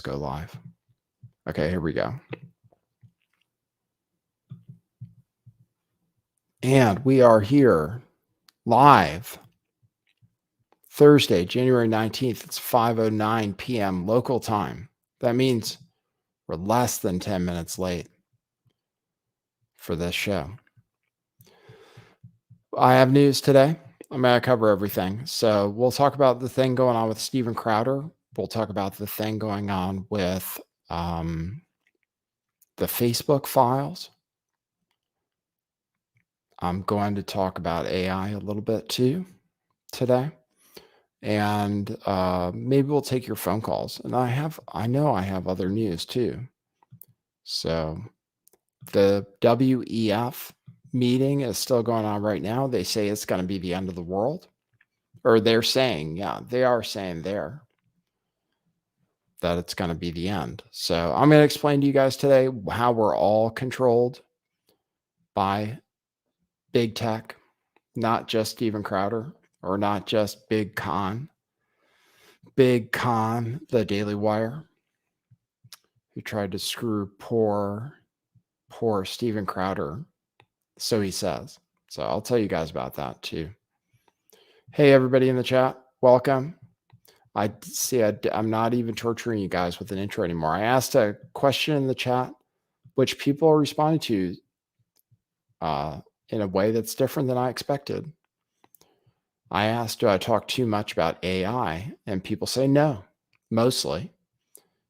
go live. Okay, here we go. And we are here live Thursday, January 19th. It's 5:09 p.m. local time. That means we're less than 10 minutes late for this show. I have news today. I'm going to cover everything. So we'll talk about the thing going on with Steven Crowder. We'll talk about the thing going on with the Facebook files. I'm going to talk about AI a little bit too today. And maybe we'll take your phone calls. And I know I have other news too. So the WEF meeting is still going on right now. They say it's going to be the end of the world. Or they're saying, yeah, they are saying there that it's going to be the end. So I'm going to explain to you guys today how we're all controlled by big tech, not just Steven Crowder or not just Big Con, the Daily Wire, who tried to screw poor Steven Crowder. So he says. So I'll tell you guys about that too. Hey, everybody in the chat, welcome. I see I'm not even torturing you guys with an intro anymore. I asked a question in the chat, which people are responding to in a way that's different than I expected. I asked, do I talk too much about AI? And people say no, mostly.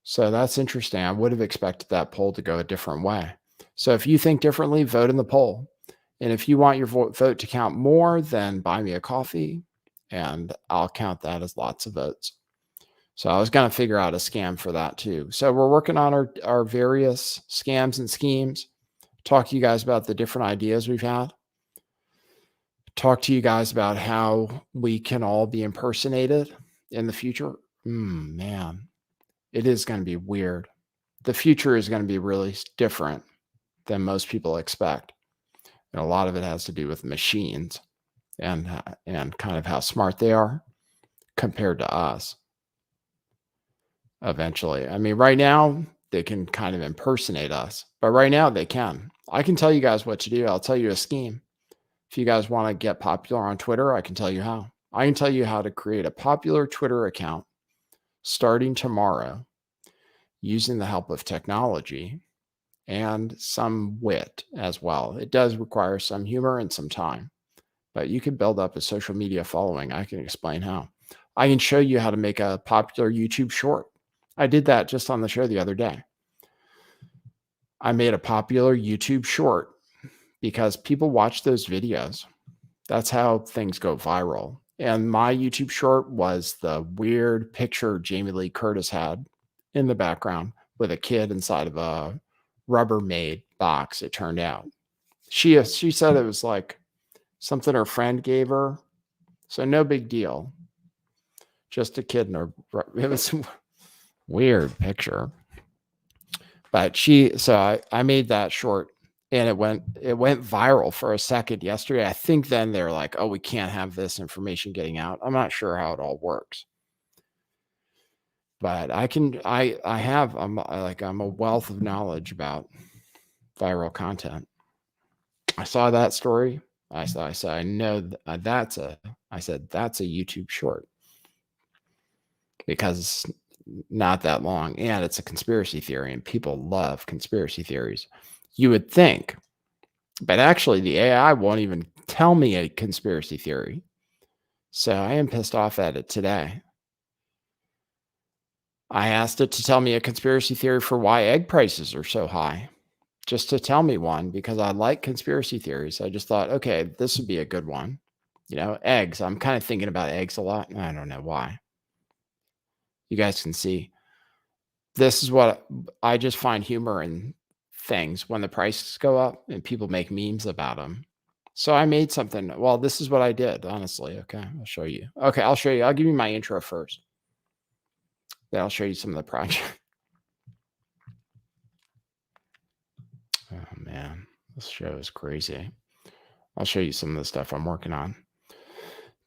So that's interesting. I would have expected that poll to go a different way. So if you think differently, vote in the poll. And if you want your vote to count more, then buy me a coffee and I'll count that as lots of votes. So I was going to figure out a scam for that too. So we're working on our various scams and schemes. Talk to you guys about the different ideas we've had. Talk to you guys about how we can all be impersonated in the future. Man, it is going to be weird. The future is going to be really different than most people expect. And a lot of it has to do with machines and kind of how smart they are compared to us. Eventually. I mean, right now they can kind of impersonate us, but right now they can. I can tell you guys what to do. I'll tell you a scheme. If you guys want to get popular on Twitter, I can tell you how. I can tell you how to create a popular Twitter account starting tomorrow using the help of technology and some wit as well. It does require some humor and some time, but you can build up a social media following. I can explain how. I can show you how to make a popular YouTube short. I did that just on the show the other day. I made a popular YouTube short because people watch those videos. That's how things go viral. And my YouTube short was the weird picture Jamie Lee Curtis had in the background with a kid inside of a Rubbermaid box, it turned out. She said it was like something her friend gave her. So no big deal. Just a kid in her, it was a weird picture. But I made that short and it went viral for a second yesterday. I think then they're like, oh, we can't have this information getting out. I'm not sure how it all works. But I'm a wealth of knowledge about viral content. I saw that story. I said, I know that's a YouTube short because it's not that long and it's a conspiracy theory and people love conspiracy theories. You would think, but actually the AI won't even tell me a conspiracy theory. So I am pissed off at it today. I asked it to tell me a conspiracy theory for why egg prices are so high, just to tell me one, because I like conspiracy theories. I just thought, okay, this would be a good one. You know, eggs. I'm kind of thinking about eggs a lot. I don't know why. You guys can see. This is what I just find humor in things when the prices go up and people make memes about them. So I made something. Well, this is what I did, honestly. Okay, I'll show you. Okay, I'll show you. I'll give you my intro first. Then I'll show you some of the project. Oh, man. This show is crazy. I'll show you some of the stuff I'm working on.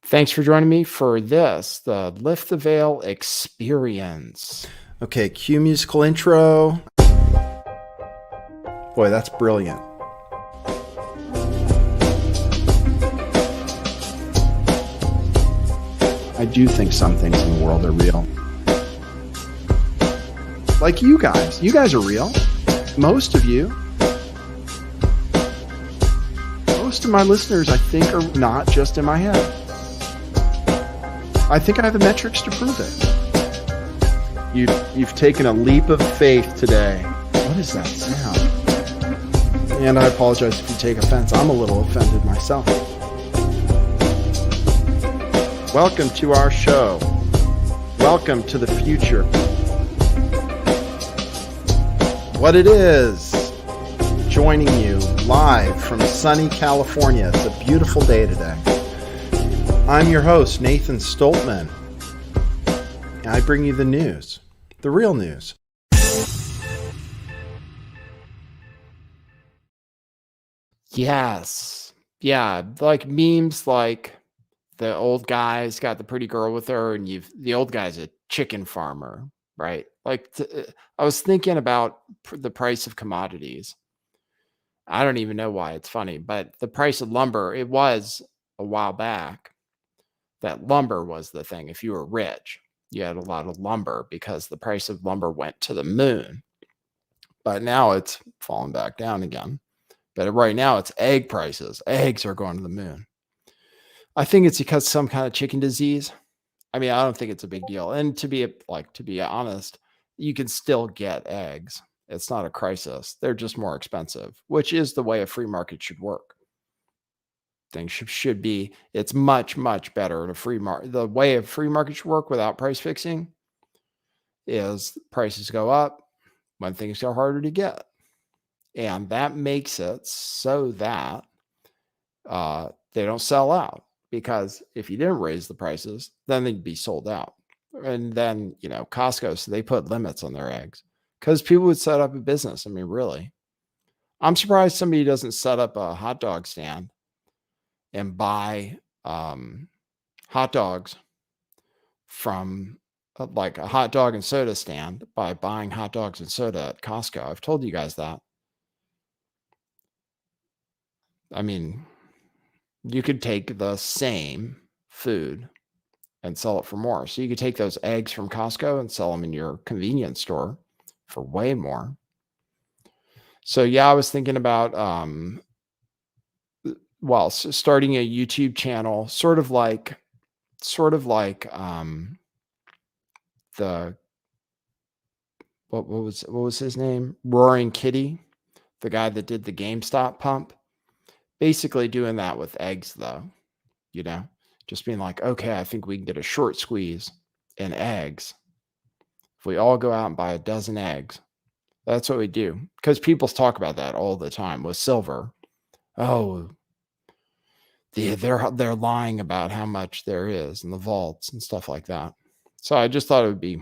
Thanks for joining me for this, the Lift the Veil experience. Okay, cue musical intro. Boy, that's brilliant. I do think some things in the world are real. Like you guys. You guys are real. Most of you. Most of my listeners, I think, are not just in my head. I think I have the metrics to prove it. You've taken a leap of faith today. What is that sound? And I apologize if you take offense. I'm a little offended myself. Welcome to our show. Welcome to the future. What it is, joining you live from sunny California. It's a beautiful day today. I'm your host, Nathan Stoltman. And I bring you the news, the real news. Yes. Yeah, like memes like the old guy's got the pretty girl with her and the old guy's a chicken farmer, right? Like I was thinking about the price of commodities. I don't even know why it's funny, but the price of lumber, it was a while back that lumber was the thing. If you were rich, you had a lot of lumber because the price of lumber went to the moon. But now it's falling back down again. But right now it's egg prices. Eggs are going to the moon. I think it's because some kind of chicken disease. I mean, I don't think it's a big deal. And to be honest, you can still get eggs. It's not a crisis. They're just more expensive, which is the way a free market should work. Things should be. It's much, much better in a free market. The way a free market should work without price fixing is prices go up when things are harder to get. And that makes it so that they don't sell out. Because if you didn't raise the prices, then they'd be sold out. And then, Costco, so they put limits on their eggs because people would set up a business. I mean, really, I'm surprised somebody doesn't set up a hot dog stand and buy hot dogs from like a hot dog and soda stand by buying hot dogs and soda at Costco. I've told you guys that. I mean, you could take the same food and sell it for more. So you could take those eggs from Costco and sell them in your convenience store for way more. So yeah, I was thinking about starting a YouTube channel, sort of like the what was his name? Roaring Kitty, the guy that did the GameStop pump. Basically doing that with eggs though, just being like, okay, I think we can get a short squeeze in eggs. If we all go out and buy a dozen eggs, that's what we do. Because people talk about that all the time with silver. Oh, they're lying about how much there is in the vaults and stuff like that. So I just thought it would be,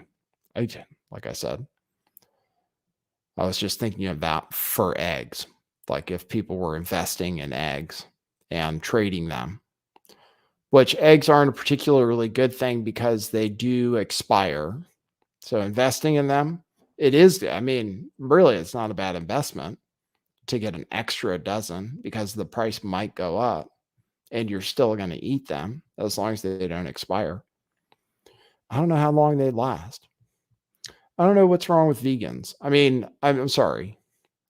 like I said, I was just thinking of that for eggs. Like if people were investing in eggs and trading them, which eggs aren't a particularly good thing because they do expire. So investing in them, it is, I mean, really, it's not a bad investment to get an extra dozen because the price might go up and you're still going to eat them as long as they don't expire. I don't know how long they last. I don't know what's wrong with vegans. I mean, I'm sorry.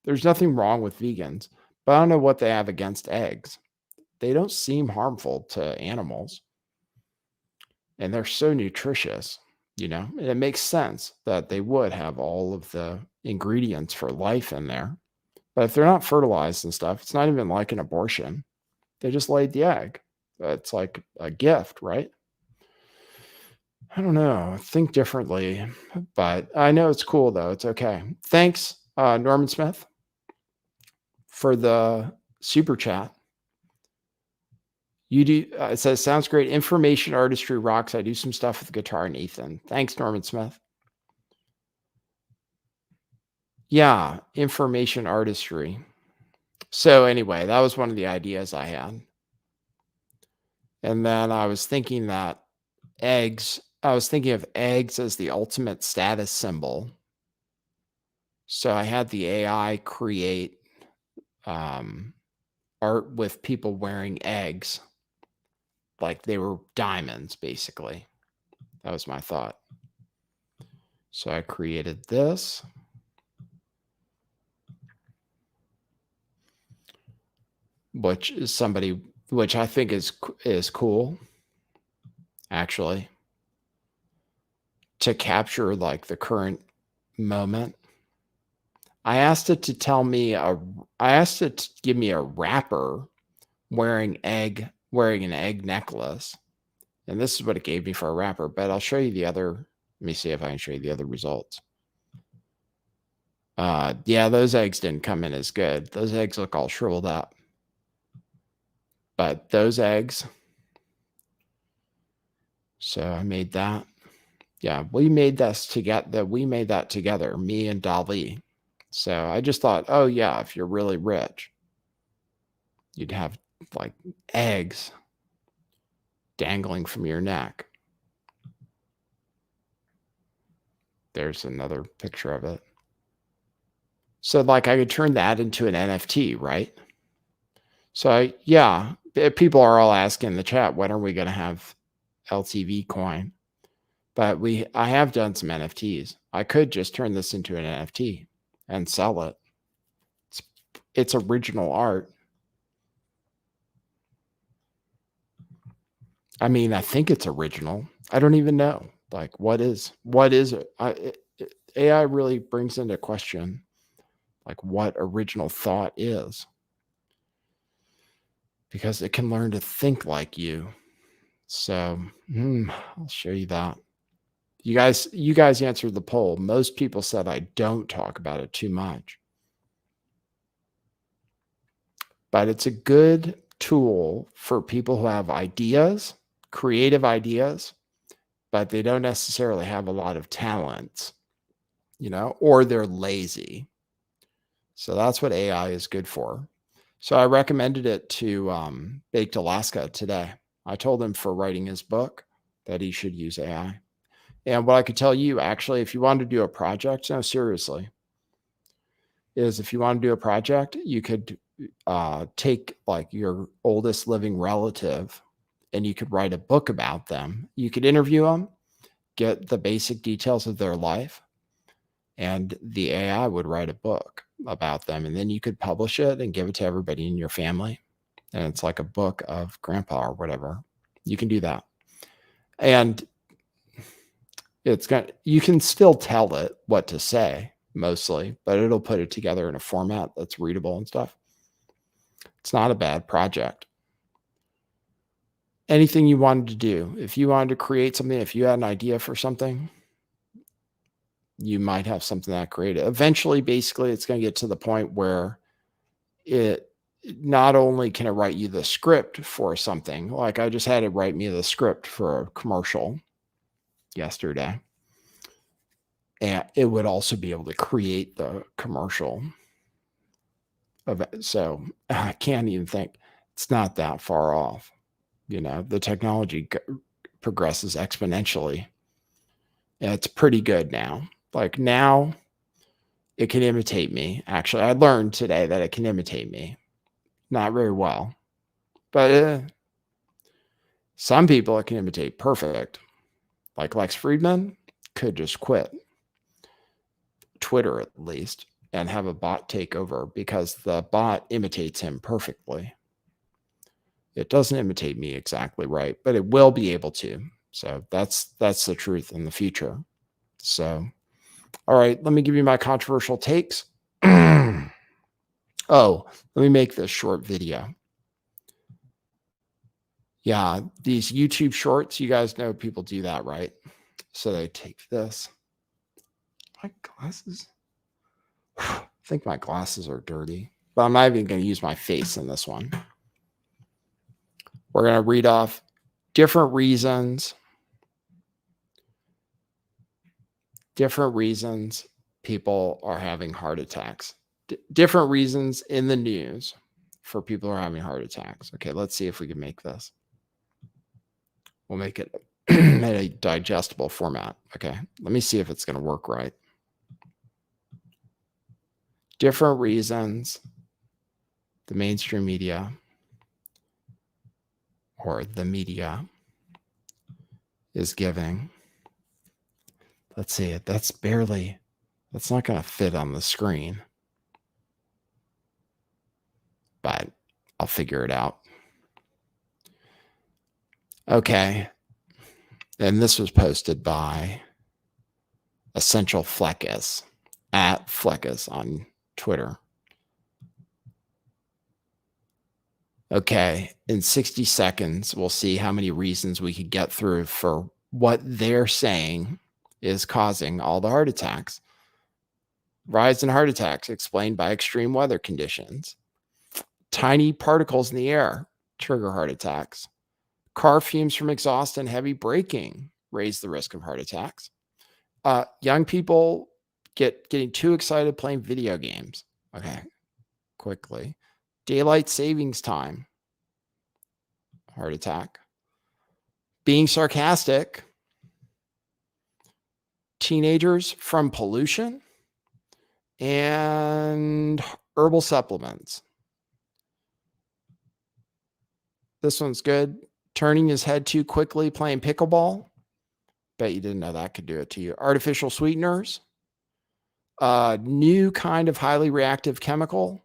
There's nothing wrong with vegans, but I don't know what they have against eggs. They don't seem harmful to animals. And they're so nutritious, it makes sense that they would have all of the ingredients for life in there. But if they're not fertilized and stuff, it's not even like an abortion. They just laid the egg. It's like a gift, right? I don't know. Think differently, but I know it's cool though. It's okay. Thanks, Norman Smith, for the super chat. You do, it says, sounds great. Information artistry rocks. I do some stuff with the guitar and Ethan. Thanks, Norman Smith. Yeah, information artistry. So anyway, that was one of the ideas I had. And then I was thinking that eggs I was thinking of eggs as the ultimate status symbol. So I had the AI create art with people wearing eggs, like they were diamonds, basically. That was my thought. So I created this. Which is somebody, which I think is cool, actually, to capture like the current moment. I asked it to give me a rapper wearing an egg necklace. And this is what it gave me for a rapper, but I'll show you the other. Let me see if I can show you the other results. Yeah, those eggs didn't come in as good. Those eggs look all shriveled up. But those eggs, so I made that. Yeah, we made that together, me and Dali. So I just thought, oh yeah, if you're really rich, you'd have like eggs dangling from your neck. There's another picture of it. So like I could turn that into an NFT, right? So yeah, people are all asking in the chat, when are we going to have LTV coin? But I have done some NFTs. I could just turn this into an NFT and sell it. It's original art. I mean, I think it's original. I don't even know. Like, what is it? AI really brings into question like what original thought is, because it can learn to think like you. So I'll show you that. You guys answered the poll. Most people said I don't talk about it too much. But it's a good tool for people who have ideas, creative ideas, but they don't necessarily have a lot of talents, or they're lazy. So that's what AI is good for. So I recommended it to Baked Alaska today. I told him for writing his book that he should use AI. And what I could tell you, actually, if you want to do a project, no, seriously, is if you want to do a project, you could take like your oldest living relative and you could write a book about them. You could interview them, get the basic details of their life, and the AI would write a book about them. And then you could publish it and give it to everybody in your family. And it's like a book of grandpa or whatever. You can do that. And you can still tell it what to say mostly, but it'll put it together in a format that's readable and stuff. It's not a bad project. Anything you wanted to do, if you wanted to create something, if you had an idea for something, you might have something that created. Eventually, basically, it's going to get to the point where it not only can it write you the script for something, like I just had it write me the script for a commercial yesterday, and it would also be able to create the commercial of it. So I can't even think, it's not that far off. The technology progresses exponentially. And it's pretty good now. Like now, it can imitate me. Actually, I learned today that it can imitate me. Not very well, but some people it can imitate perfect. Like Lex Friedman could just quit Twitter at least and have a bot take over because the bot imitates him perfectly. It doesn't imitate me exactly right, but it will be able to. So that's the truth in the future. So, all right, let me give you my controversial takes. Oh, let me make this short video. Yeah, these YouTube shorts, you guys know people do that, right? So they take this. My glasses. I think my glasses are dirty, but I'm not even going to use my face in this one. We're going to read off different reasons people are having heart attacks. Different reasons in the news for people who are having heart attacks. Okay, let's see if we can make this. We'll make it in a digestible format. Okay, let me see if it's going to work right. Different reasons the mainstream media or the media is giving. Let's see it. That's not going to fit on the screen, but I'll figure it out. Okay. And this was posted by Essential Fleckus at Fleckus on Twitter. Okay, in 60 seconds, we'll see how many reasons we could get through for what they're saying is causing all the heart attacks. Rise in heart attacks explained by extreme weather conditions. Tiny particles in the air trigger heart attacks. Car fumes from exhaust and heavy braking raise the risk of heart attacks. Young people getting too excited playing video games. Okay, quickly. Daylight savings time, heart attack. Being sarcastic. Teenagers from pollution. And herbal supplements. This one's good. Turning his head too quickly playing pickleball. Bet you didn't know that could do it to you. Artificial sweeteners. New kind of highly reactive chemical.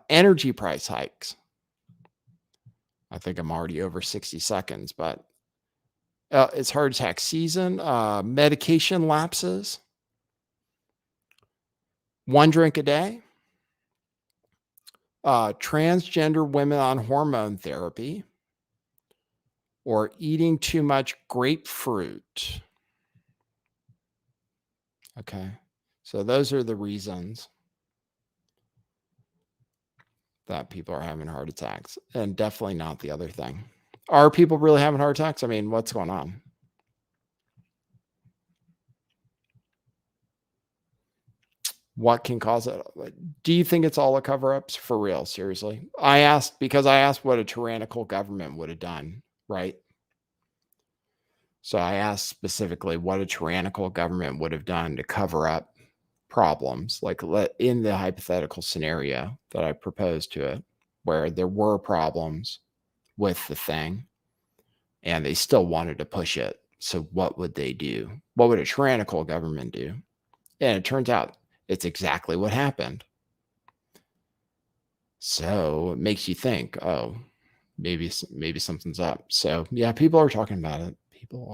Energy price hikes. I think I'm already over 60 seconds, but it's heart attack season. Medication lapses. One drink a day. Transgender women on hormone therapy. Or eating too much grapefruit. Okay, so those are the reasons that people are having heart attacks, and definitely not the other thing. Are people really having heart attacks? I mean, what's going on? What can cause it? Do you think it's all a cover-ups? For real, seriously? I asked what a tyrannical government would have done, right? So I asked specifically what a tyrannical government would have done to cover up problems, like in the hypothetical scenario that I proposed to it, where there were problems with the thing and they still wanted to push it. So what would they do? What would a tyrannical government do? And it turns out it's exactly what happened. So it makes you think, oh, maybe something's up. So yeah, people are talking about it. People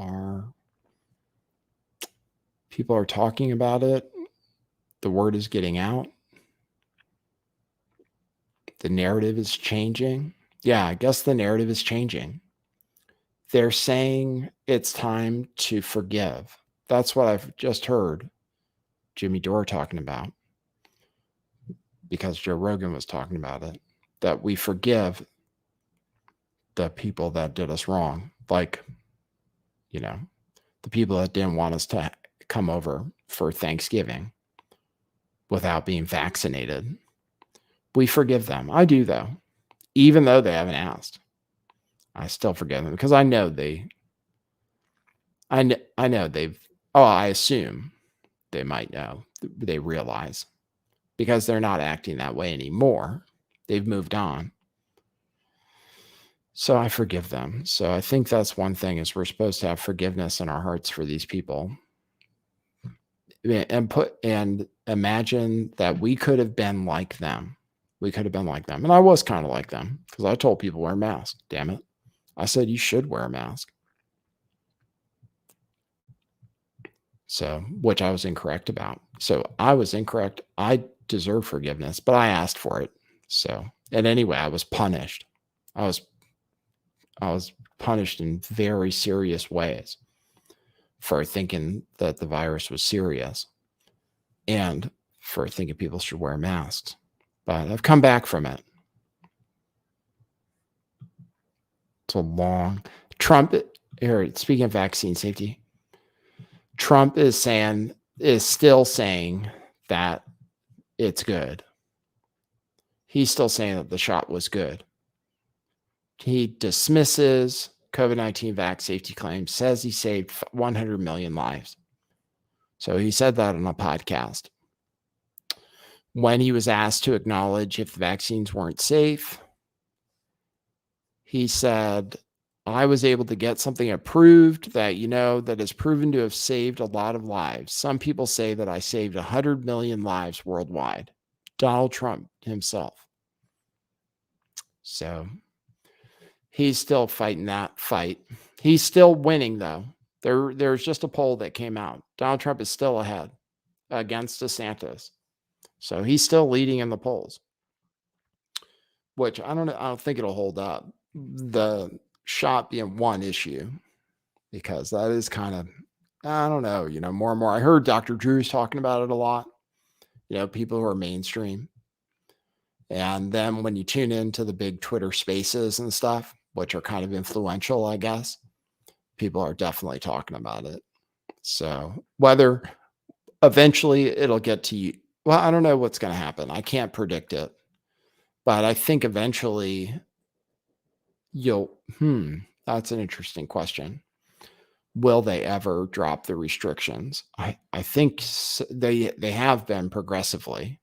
are talking about it. The word is getting out. The narrative is changing. Yeah, I guess the narrative is changing. They're saying it's time to forgive. That's what I've just heard Jimmy Dore talking about, because Joe Rogan was talking about it, that we forgive the people that did us wrong. Like, the people that didn't want us to come over for Thanksgiving without being vaccinated. We forgive them. I do, though. Even though they haven't asked, I still forgive them because I know I assume they might know, they realize, because they're not acting that way anymore. They've moved on. So I forgive them. So I think that's one thing, is we're supposed to have forgiveness in our hearts for these people. And imagine that we could have been like them. We could have been like them. And I was kind of like them, because I told people wear masks. Damn it. I said you should wear a mask. So, which I was incorrect about. So I was incorrect. I deserve forgiveness, but I asked for it. So, and anyway, I was punished. I was punished in very serious ways for thinking that the virus was serious and for thinking people should wear masks. But I've come back from it. It's a long Trump here. Speaking of vaccine safety, Trump is still saying that it's good. He's still saying that the shot was good. He dismisses COVID-19 vax safety claims, says he saved 100 million lives. So he said that on a podcast. When he was asked to acknowledge if the vaccines weren't safe, he said, I was able to get something approved that, that is proven to have saved a lot of lives. Some people say that I saved 100 million lives worldwide. Donald Trump himself. So he's still fighting that fight. He's still winning, though. There's just a poll that came out. Donald Trump is still ahead against DeSantis. So he's still leading in the polls, which I don't think it'll hold up. The shot being one issue, because that is kind of, I don't know, more and more. I heard Dr. Drew's talking about it a lot, people who are mainstream. And then when you tune into the big Twitter spaces and stuff, which are kind of influential, I guess, people are definitely talking about it. So whether eventually it'll get to you, well, I don't know what's going to happen. I can't predict it. But I think eventually that's an interesting question. Will they ever drop the restrictions? I think they have been progressively,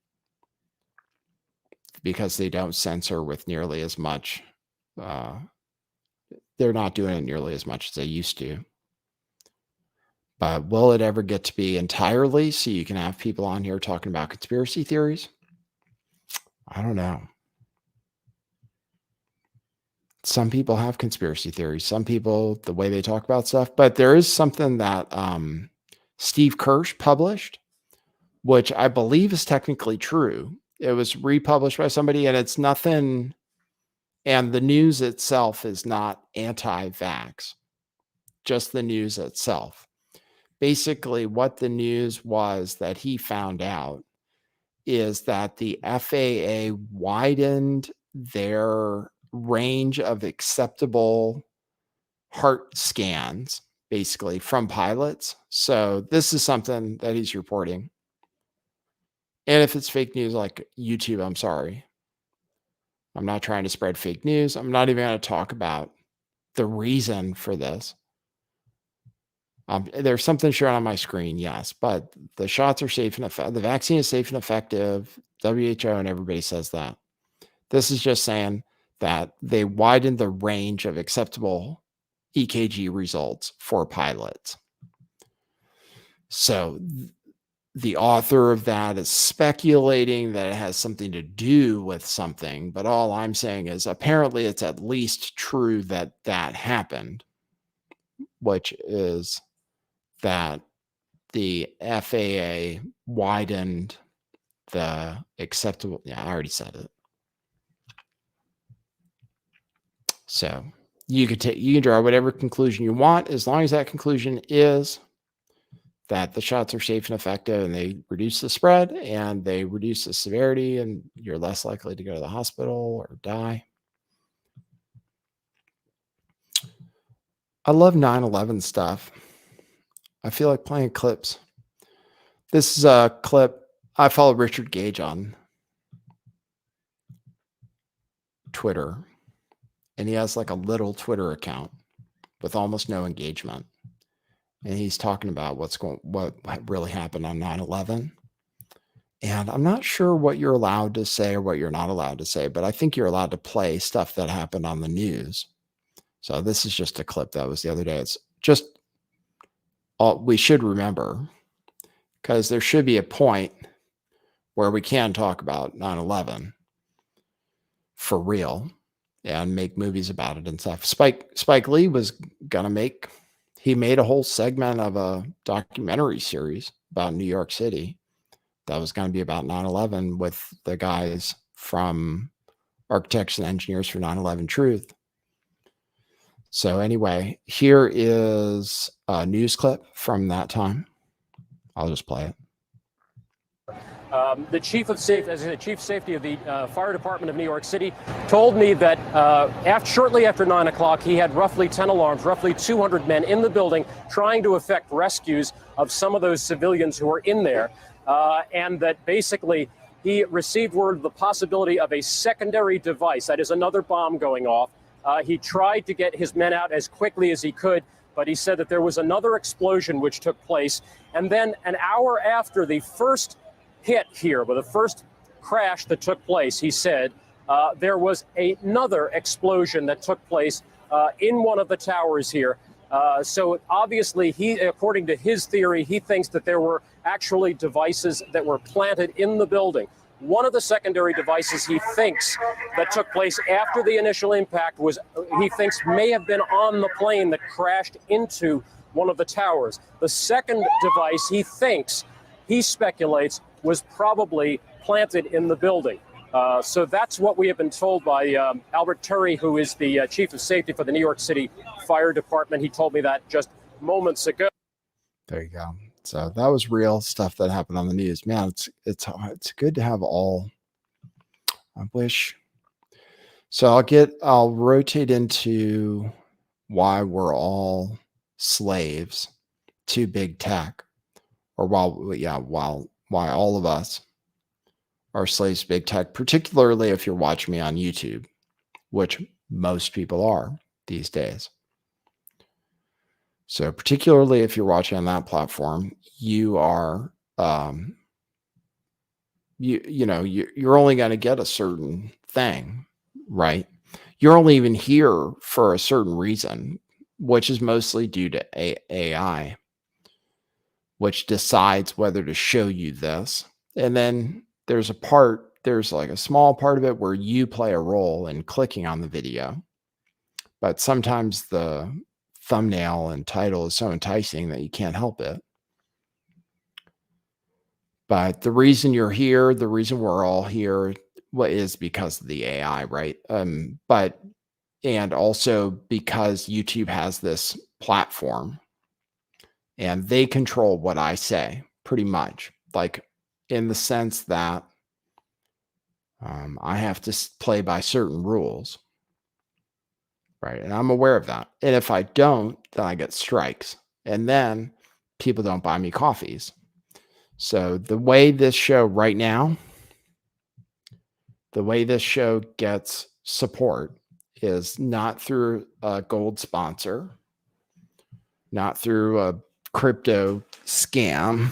because they don't censor with nearly as much. They're not doing it nearly as much as they used to. But will it ever get to be entirely so you can have people on here talking about conspiracy theories? I don't know. Some people have conspiracy theories. Some people, the way they talk about stuff. But there is something that Steve Kirsch published, which I believe is technically true. It was republished by somebody, and it's nothing. And the news itself is not anti-vax, just the news itself. Basically, what the news was that he found out is that the FAA widened their range of acceptable heart scans, basically, from pilots. So this is something that he's reporting. And if it's fake news like YouTube, I'm sorry. I'm not trying to spread fake news. I'm not even going to talk about the reason for this. There's something shown on my screen, yes, but the shots are safe and effective. The vaccine is safe and effective. WHO and everybody says that. This is just saying that they widened the range of acceptable EKG results for pilots. So the author of that is speculating that it has something to do with something, but all I'm saying is apparently it's at least true that that happened, which is that the FAA widened the acceptable. Yeah, I already said it. So you can draw whatever conclusion you want, as long as that conclusion is that the shots are safe and effective and they reduce the spread and they reduce the severity and you're less likely to go to the hospital or die. I love 9/11 stuff. I feel like playing clips. This is a clip. I follow Richard Gage on Twitter, and he has like a little Twitter account with almost no engagement. And he's talking about what really happened on 9/11. And I'm not sure what you're allowed to say or what you're not allowed to say, but I think you're allowed to play stuff that happened on the news. So this is just a clip that was the other day. It's just we should remember, because there should be a point where we can talk about 9/11 for real and make movies about it and stuff. Spike Lee was gonna he made a whole segment of a documentary series about New York City that was going to be about 9/11 with the guys from Architects and Engineers for 9/11 Truth. So anyway, here is a news clip from that time. I'll just play it. The chief of safety of the fire department of New York City told me that shortly after 9 o'clock, he had roughly 10 alarms, roughly 200 men in the building trying to effect rescues of some of those civilians who were in there. And that basically he received word of the possibility of a secondary device, that is another bomb going off, He tried to get his men out as quickly as he could, but he said that there was another explosion which took place. And then an hour after the first hit here, with the first crash that took place, he said there was another explosion that took place in one of the towers here. So obviously, according to his theory, he thinks that there were actually devices that were planted in the building. One of the secondary devices he thinks that took place after the initial impact he thinks may have been on the plane that crashed into one of the towers. The second device he speculates, was probably planted in the building. So that's what we have been told by Albert Turry, who is the chief of safety for the New York City Fire Department. He told me that just moments ago. There you go. So that was real stuff that happened on the news. Man, it's good to have all. I wish. So I'll rotate into why we're all slaves to big tech, or why all of us are slaves to big tech, particularly if you're watching me on YouTube, which most people are these days. So particularly if you're watching on that platform, you are, you're only going to get a certain thing, right? You're only even here for a certain reason, which is mostly due to AI, which decides whether to show you this. And then there's like a small part of it where you play a role in clicking on the video. But sometimes the thumbnail and title is so enticing that you can't help it. But the reason you're here, the reason we're all here, is because of the AI, right? And also because YouTube has this platform and they control what I say pretty much, like in the sense that I have to play by certain rules. Right. And I'm aware of that. And if I don't, then I get strikes. And then people don't buy me coffees. So the way this show right now, the way this show gets support is not through a gold sponsor, not through a crypto scam,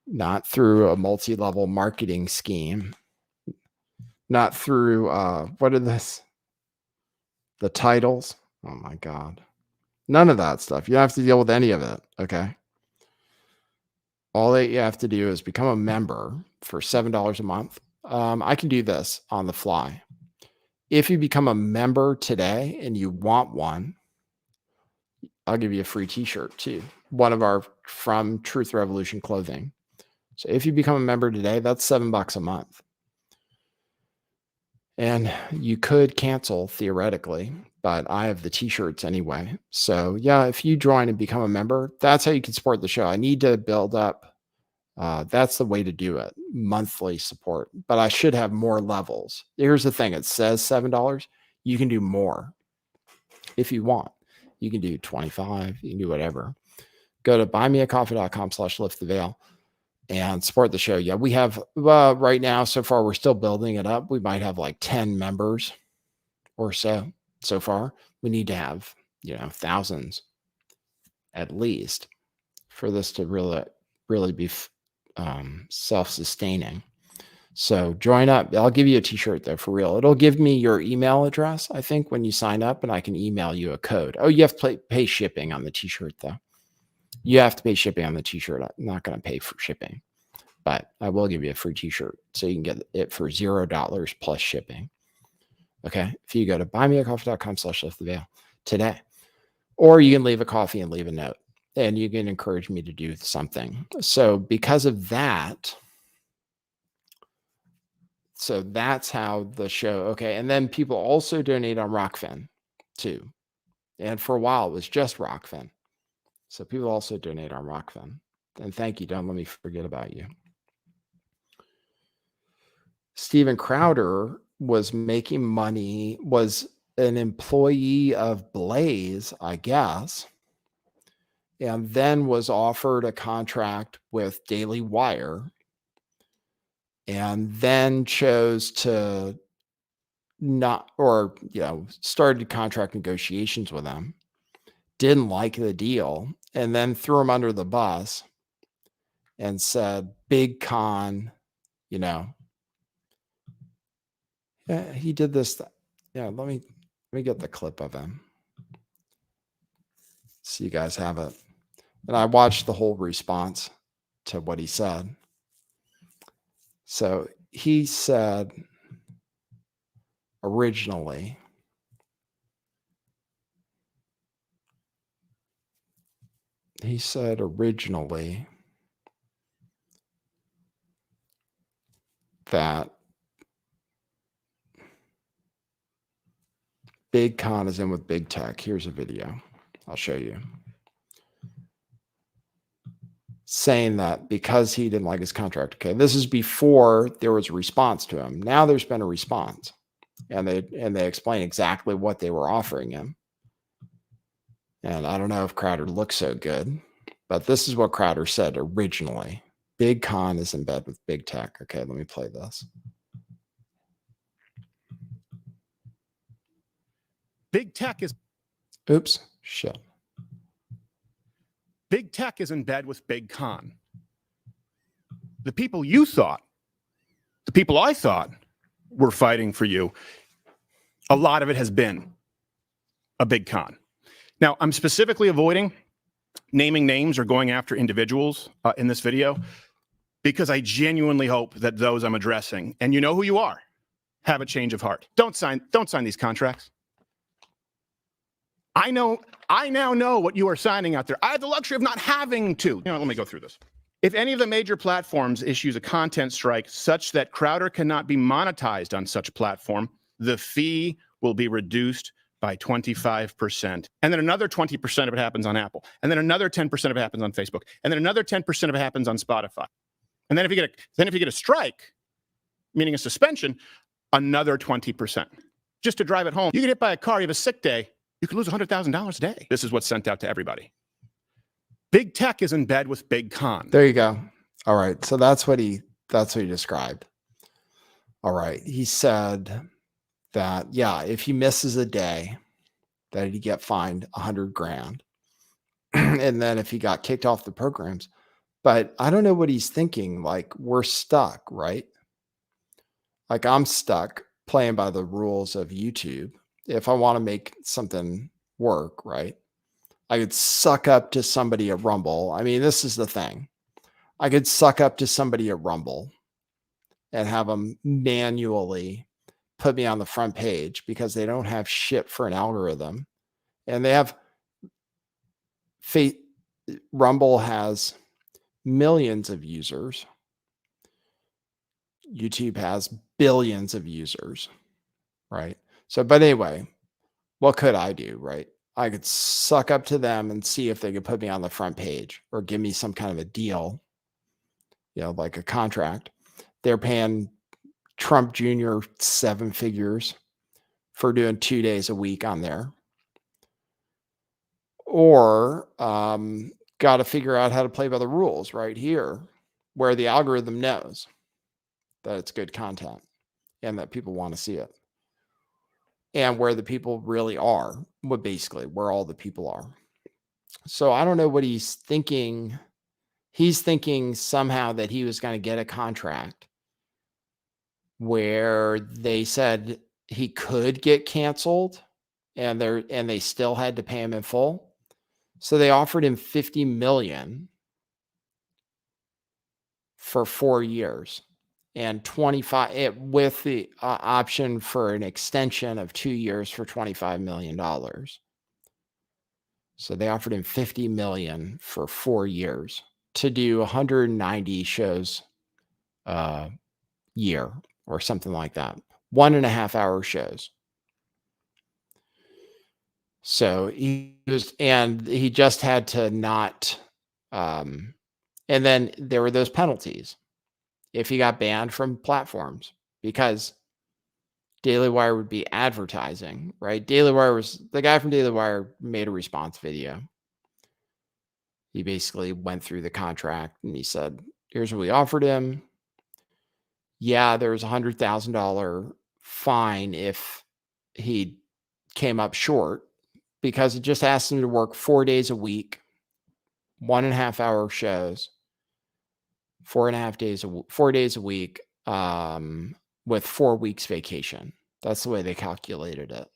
not through a multi-level marketing scheme, not through the titles. Oh my God. None of that stuff. You don't have to deal with any of it. Okay. All that you have to do is become a member for $7 a month. I can do this on the fly. If you become a member today and you want one, I'll give you a free t-shirt too. One of our from Truth Revolution clothing. So if you become a member today, that's $7 a month. And you could cancel theoretically, but I have the t-shirts anyway. So yeah, if you join and become a member, that's how you can support the show. I need to build up. That's the way to do it. Monthly support, but I should have more levels. Here's the thing. It says $7. You can do more if you want. You can do 25, you can do whatever. Go to buymeacoffee.com/lifttheveil and support the show. Yeah, we have right now, so far, we're still building it up. We might have like 10 members or so far. We need to have, thousands at least for this to really be self-sustaining. So join up. I'll give you a t-shirt though, for real. It'll give me your email address, I think, when you sign up, and I can email you a code. Oh, you have to pay shipping on the t-shirt though. You have to pay shipping on the t-shirt. I'm not going to pay for shipping, but I will give you a free t-shirt so you can get it for $0 plus shipping. Okay. If you go to buymeacoffee.com/lifttheveil today, or you can leave a coffee and leave a note, and you can encourage me to do something. So because of that, so that's how the show, okay. And then people also donate on Rockfin too. And for a while, it was just Rockfin. So people also donate on Rockfin. And thank you. Don't let me forget about you. Steven Crowder was making money, was an employee of Blaze, I guess, and then was offered a contract with Daily Wire, and then chose to started contract negotiations with him, didn't like the deal, and then threw him under the bus and said, big con, yeah, he did this. Yeah, let me get the clip of him so you guys have it. And I watched the whole response to what he said. So he said originally, that big con is in with big tech. Here's a video. I'll show you. Saying that because he didn't like his contract. Okay, this is before there was a response to him. Now there's been a response, and they explain exactly what they were offering him. And I don't know if Crowder looks so good, but this is what Crowder said originally. Big con is in bed with big tech. Okay, let me play this. Big tech is. Oops, shit. Big tech is in bed with big con. The people you thought, the people I thought were fighting for you, a lot of it has been a big con. Now, I'm specifically avoiding naming names or going after individuals in this video because I genuinely hope that those I'm addressing, and you know who you are, have a change of heart. Don't sign these contracts. I now know what you are signing out there. I have the luxury of not having to. Let me go through this. If any of the major platforms issues a content strike such that Crowder cannot be monetized on such platform, the fee will be reduced by 25%. And then another 20% of it happens on Apple. And then another 10% of it happens on Facebook. And then another 10% of it happens on Spotify. And then if you get a strike, meaning a suspension, another 20%. Just to drive it home. You get hit by a car, you have a sick day, you could lose $100,000 a day. This is what's sent out to everybody. Big tech is in bed with big con. There you go. All right. So that's what he described. All right. He said that, yeah, if he misses a day, that he'd get fined $100,000. And then if he got kicked off the programs, but I don't know what he's thinking. Like, we're stuck, right? Like, I'm stuck playing by the rules of YouTube. If I want to make something work, right? I could suck up to somebody at Rumble. I mean, this is the thing. I could suck up to somebody at Rumble and have them manually put me on the front page because they don't have shit for an algorithm. And they have Rumble has millions of users. YouTube has billions of users, right? So, but anyway, what could I do, right? I could suck up to them and see if they could put me on the front page or give me some kind of a deal, like a contract. They're paying Trump Jr. 7 figures for doing 2 days a week on there. Or got to figure out how to play by the rules right here, where the algorithm knows that it's good content and that people want to see it. And where the people really are, where all the people are. So I don't know what he's thinking. He's thinking somehow that he was going to get a contract where they said he could get canceled and they still had to pay him in full. So they offered him $50 million for 4 years. And 25 with the option for an extension of 2 years for $25 million. So they offered him $50 million for 4 years to do 190 shows a year or something like that. 1.5 hour shows. So he just had to not, and then there were those penalties if he got banned from platforms, because Daily Wire would be advertising, right? The guy from Daily Wire made a response video. He basically went through the contract and he said, here's what we offered him. Yeah, there's $100,000 fine if he came up short, because it just asked him to work 4 days a week, 1.5 hour shows, 4.5 days, 4 days a week, with 4 weeks vacation. That's the way they calculated it.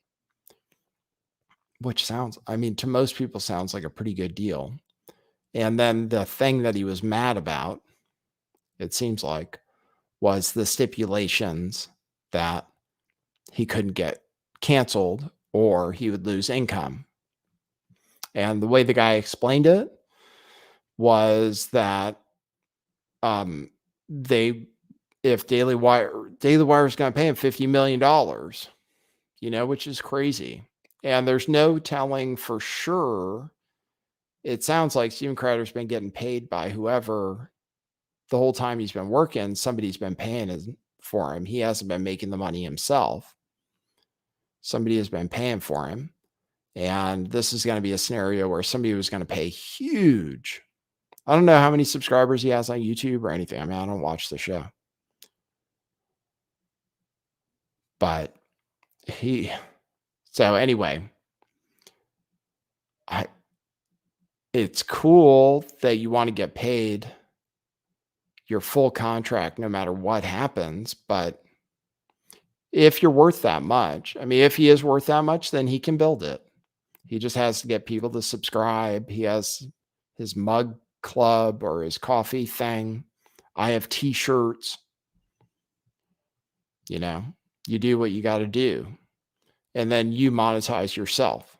Which sounds, I mean, to most people sounds like a pretty good deal. And then the thing that he was mad about, it seems like, was the stipulations that he couldn't get canceled or he would lose income. And the way the guy explained it was that if Daily Wire is going to pay him $50 million, which is crazy. And there's no telling for sure. It sounds like Steven Crowder's been getting paid by whoever the whole time he's been working. Somebody's been paying for him. He hasn't been making the money himself. Somebody has been paying for him. And this is going to be a scenario where somebody was going to pay huge. I don't know how many subscribers he has on YouTube or anything. I mean, I don't watch the show. But so anyway, it's cool that you want to get paid your full contract no matter what happens. But if you're worth that much, I mean, if he is worth that much, then he can build it. He just has to get people to subscribe. He has his mug club or his coffee thing. I have t-shirts. You do what you got to do. And then you monetize yourself.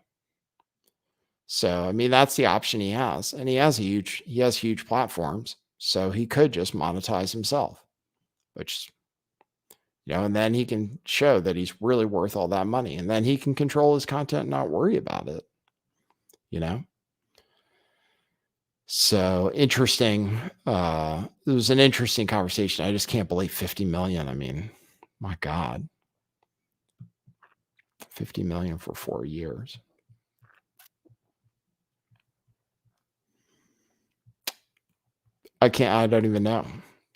So, I mean, that's the option he has. And he has huge platforms. So he could just monetize himself, which, and then he can show that he's really worth all that money. And then he can control his content and not worry about it, So interesting. It was an interesting conversation. I just can't believe 50 million. I mean, my God, 50 million for 4 years. I don't even know.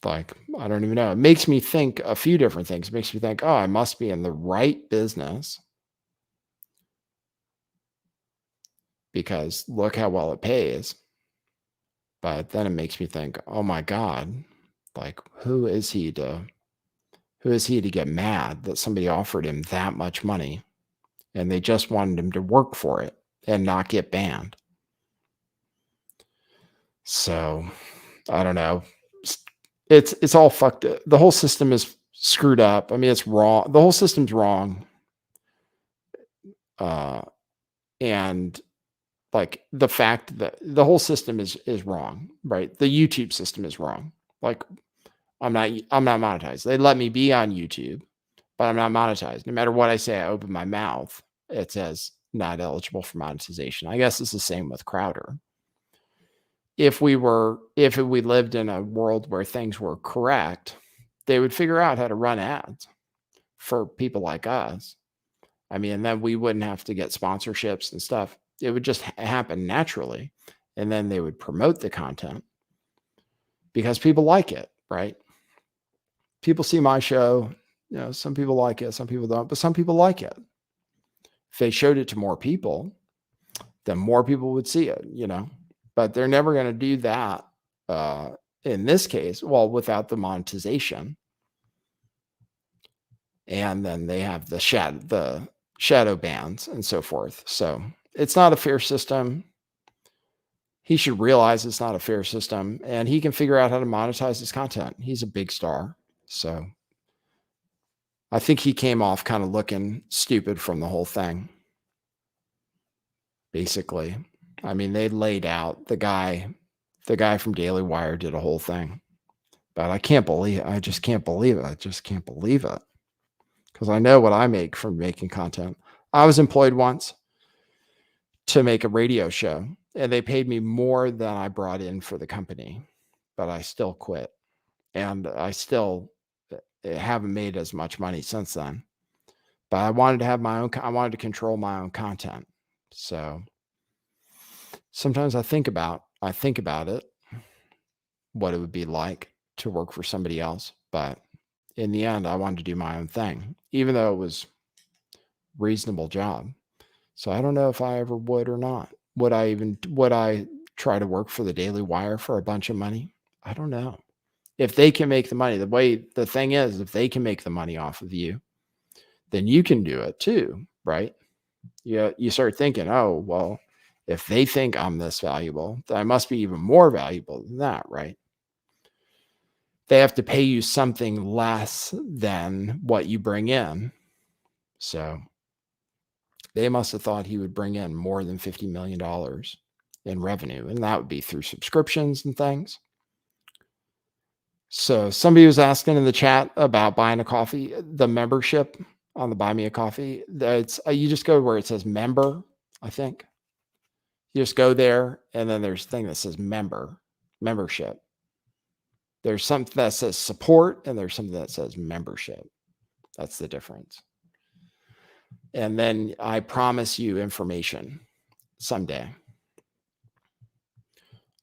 I don't even know. It makes me think a few different things. It makes me think, oh, I must be in the right business because look how well it pays. But then it makes me think, oh my God, who is he to get mad that somebody offered him that much money and they just wanted him to work for it and not get banned? So I don't know. It's all fucked up. The whole system is screwed up. I mean, it's wrong. The whole system's wrong. And the fact that the whole system is wrong, right? The YouTube system is wrong. I'm not monetized. They let me be on YouTube, but I'm not monetized. No matter what I say, I open my mouth, it says not eligible for monetization. I guess it's the same with Crowder. If we lived in a world where things were correct, they would figure out how to run ads for people like us. I mean, and then we wouldn't have to get sponsorships and stuff. It would just happen naturally. And then they would promote the content because people like it, right? People see my show. Some people like it, some people don't, but some people like it. If they showed it to more people, then more people would see it, But they're never going to do that in this case, without the monetization. And then they have the shadow bans and so forth. So it's not a fair system. He should realize it's not a fair system, and he can figure out how to monetize his content. He's a big star. So I think he came off kind of looking stupid from the whole thing. Basically. I mean, they laid out the guy from Daily Wire did a whole thing, but I just can't believe it. I just can't believe it because I know what I make from making content. I was employed once to make a radio show and they paid me more than I brought in for the company, but I still quit and I still haven't made as much money since then, but I wanted to have I wanted to control my own content. So sometimes I think about it, what it would be like to work for somebody else, but in the end, I wanted to do my own thing, even though it was a reasonable job. So I don't know if I ever would or not. Would I try to work for the Daily Wire for a bunch of money? I don't know. If they can make the money, the thing is, if they can make the money off of you, then you can do it too, right? You start thinking, oh, well, if they think I'm this valuable, then I must be even more valuable than that, right? They have to pay you something less than what you bring in. So they must have thought he would bring in more than $50 million in revenue, and that would be through subscriptions and things. So somebody was asking in the chat about buying a coffee, the membership on the Buy Me a Coffee. That's you just go where it says member, I think. You just go there, and then there's a thing that says membership. There's something that says support, and there's something that says membership. That's the difference. And then I promise you information someday.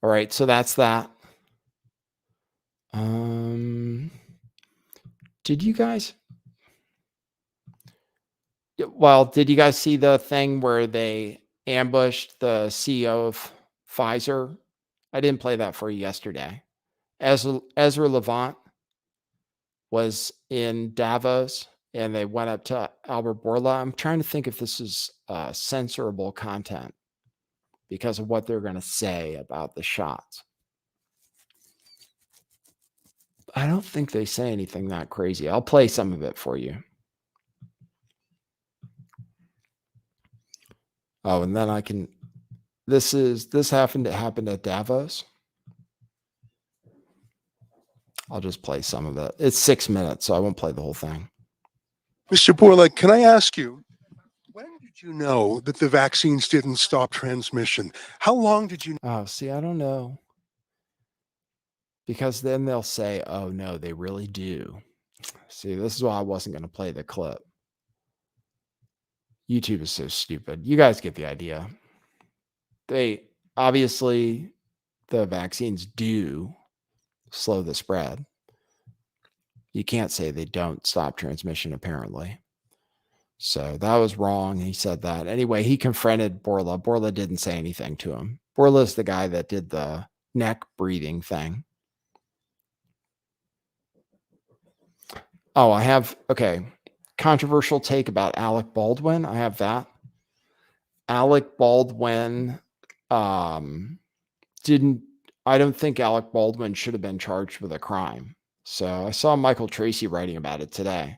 All right, so that's that. Did you guys see the thing where they ambushed the CEO of Pfizer? I didn't play that for you yesterday. Ezra Levant was in Davos, and they went up to Albert Bourla. I'm trying to think if this is censorable content because of what they're going to say about the shots. I don't think they say anything that crazy. I'll play some of it for you. Oh, and then I can. This happened at Davos. I'll just play some of it. It's 6 minutes, so I won't play the whole thing. Mr. Bourla, can I ask you, when did you know that the vaccines didn't stop transmission? How long did you? Oh, see, I don't know. Because then they'll say, oh, no, they really do. See, this is why I wasn't going to play the clip. YouTube is so stupid. You guys get the idea. Obviously, the vaccines do slow the spread. You can't say they don't stop transmission, apparently. So that was wrong. He said that. Anyway, he confronted Bourla. Bourla didn't say anything to him. Bourla's the guy that did the neck breathing thing. Oh, controversial take about Alec Baldwin. I have that. Alec Baldwin I don't think Alec Baldwin should have been charged with a crime. So I saw Michael Tracy writing about it today.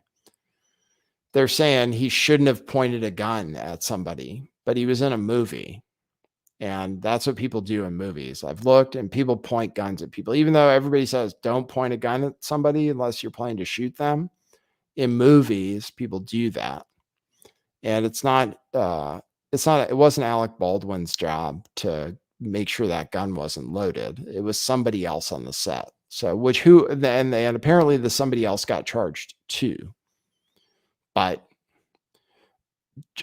They're saying he shouldn't have pointed a gun at somebody, but he was in a movie. And that's what people do in movies. I've looked, and people point guns at people, even though everybody says don't point a gun at somebody unless you're planning to shoot them. In movies, people do that. And it wasn't Alec Baldwin's job to make sure that gun wasn't loaded. It was somebody else on the set. So and apparently the somebody else got charged too. But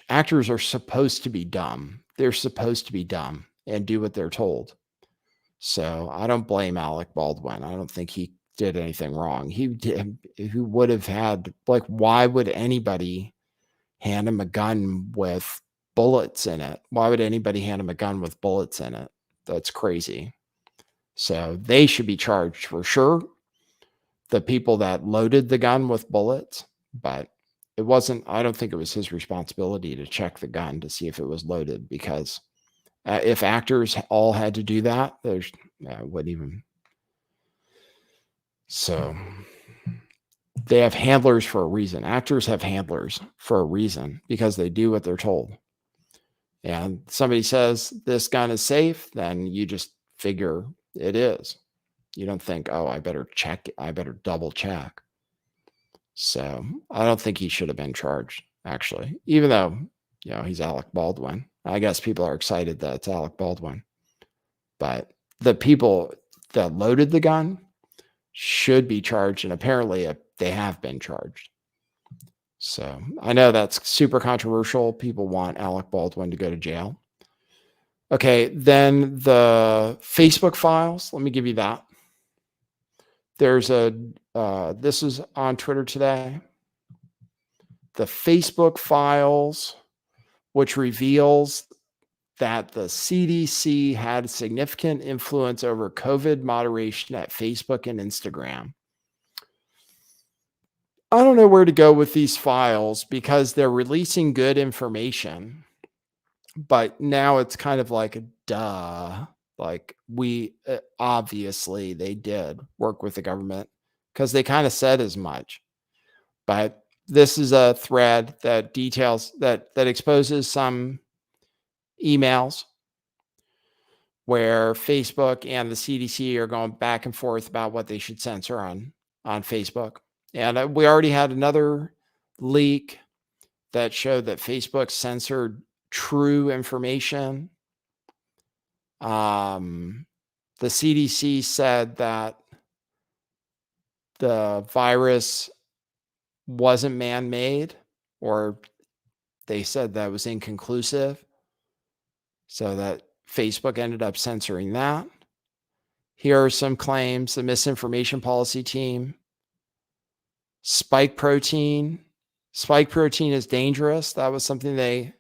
actors are supposed to be dumb. They're supposed to be dumb and do what they're told. So I don't blame Alec Baldwin. I don't think he did anything wrong. Who would have had, why would anybody hand him a gun with bullets in it? Why would anybody hand him a gun with bullets in it? That's crazy. So they should be charged for sure. The people that loaded the gun with bullets, but I don't think it was his responsibility to check the gun to see if it was loaded, because if actors all had to do that, wouldn't even. So they have handlers for a reason. Actors have handlers for a reason, because they do what they're told. And somebody says this gun is safe, then you just figure it is. You don't think, oh, I better double check. So I don't think he should have been charged, actually, even though, he's Alec Baldwin. I guess people are excited that it's Alec Baldwin. But the people that loaded the gun should be charged, and apparently they have been charged. So I know that's super controversial. People want Alec Baldwin to go to jail. Okay, then the Facebook files. Let me give you that. There's a this is on Twitter today. The Facebook files, which reveals that the CDC had significant influence over COVID moderation at Facebook and Instagram. I don't know where to go with these files because they're releasing good information, but now it's kind of like a duh. Like we obviously they did work with the government because they kind of said as much. But this is a thread that details that exposes some emails where Facebook and the CDC are going back and forth about what they should censor on Facebook. And we already had another leak that showed that Facebook censored true information. The CDC said that the virus wasn't man-made, or they said that was inconclusive. So that Facebook ended up censoring that. Here are some claims. The misinformation policy team. Spike protein. Spike protein is dangerous. That was something they